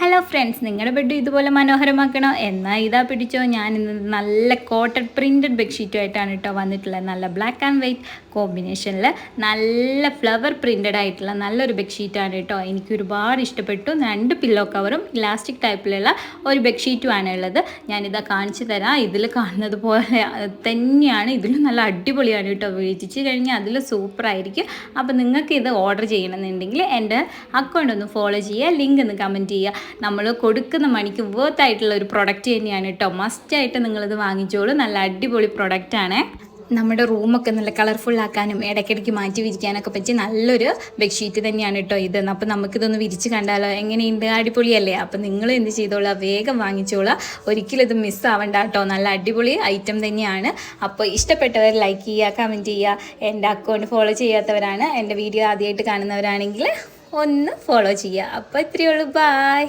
Hello friends, നിങ്ങളുടെ bed ഇതുപോലെ മനോഹരമാക്കണോ? എന്നാൽ ഇതാ പിടിച്ചോ. ഞാൻ ഇന്ന് നല്ല കോട്ടൺ പ്രിൻറ്റഡ് ബെഡ്ഷീറ്റുമായിട്ടാണ് കേട്ടോ വന്നിട്ടുള്ളത്. നല്ല ബ്ലാക്ക് ആൻഡ് വൈറ്റ് കോമ്പിനേഷനിൽ നല്ല ഫ്ലവർ പ്രിൻറ്റഡ് ആയിട്ടുള്ള നല്ലൊരു ബെഡ്ഷീറ്റാണ് കേട്ടോ. എനിക്ക് ഒരുപാട് ഇഷ്ടപ്പെട്ടു. 2 പില്ലോ കവറും ഇലാസ്റ്റിക് ടൈപ്പിലുള്ള ഒരു ബെഡ്ഷീറ്റുമാണ് ഉള്ളത്. ഞാനിതാ കാണിച്ചു തരാം. ഇതിൽ കാണുന്നത് പോലെ തന്നെയാണ്. ഇതിലും നല്ല അടിപൊളിയാണ് കേട്ടോ. വിളിച്ച് കഴിഞ്ഞാൽ അതിൽ സൂപ്പറായിരിക്കും. അപ്പോൾ നിങ്ങൾക്ക് ഇത് ഓർഡർ ചെയ്യണമെന്നുണ്ടെങ്കിൽ എൻ്റെ അക്കൗണ്ട് ഒന്ന് ഫോളോ ചെയ്യുക, ലിങ്ക് ഒന്ന് കമൻറ്റ് ചെയ്യുക. നമ്മൾ കൊടുക്കുന്ന മണിക്ക് വർത്ത് ആയിട്ടുള്ള ഒരു പ്രൊഡക്റ്റ് തന്നെയാണ് കേട്ടോ. മസ്റ്റായിട്ട് നിങ്ങളിത് വാങ്ങിച്ചോളൂ. നല്ല അടിപൊളി പ്രൊഡക്റ്റാണ്. നമ്മുടെ റൂമൊക്കെ നല്ല കളർഫുള്ളാക്കാനും ഇടയ്ക്കിടയ്ക്ക് മാറ്റി വിരിക്കാനൊക്കെ പറ്റിയ നല്ലൊരു ബെഡ്ഷീറ്റ് തന്നെയാണ് കേട്ടോ ഇത്. അപ്പോൾ നമുക്കിതൊന്ന് വിരിച്ച് കണ്ടാലോ? എങ്ങനെയുണ്ട്? അടിപൊളിയല്ലേ? അപ്പോൾ നിങ്ങൾ എന്ത് ചെയ്തോളൂ, വേഗം വാങ്ങിച്ചോളൂ. ഒരിക്കലും ഇത് മിസ്സാവണ്ട കേട്ടോ. നല്ല അടിപൊളി ഐറ്റം തന്നെയാണ്. അപ്പോൾ ഇഷ്ടപ്പെട്ടവർ ലൈക്ക് ചെയ്യുക, കമൻറ്റ് ചെയ്യുക. എൻ്റെ അക്കൗണ്ട് ഫോളോ ചെയ്യാത്തവരാണ്, എൻ്റെ വീഡിയോ ആദ്യമായിട്ട് കാണുന്നവരാണെങ്കിൽ ഒന്ന് ഫോളോ ചെയ്യുക. അപ്പോൾ ഇത്രയേ ഉള്ളൂ. ബായ്.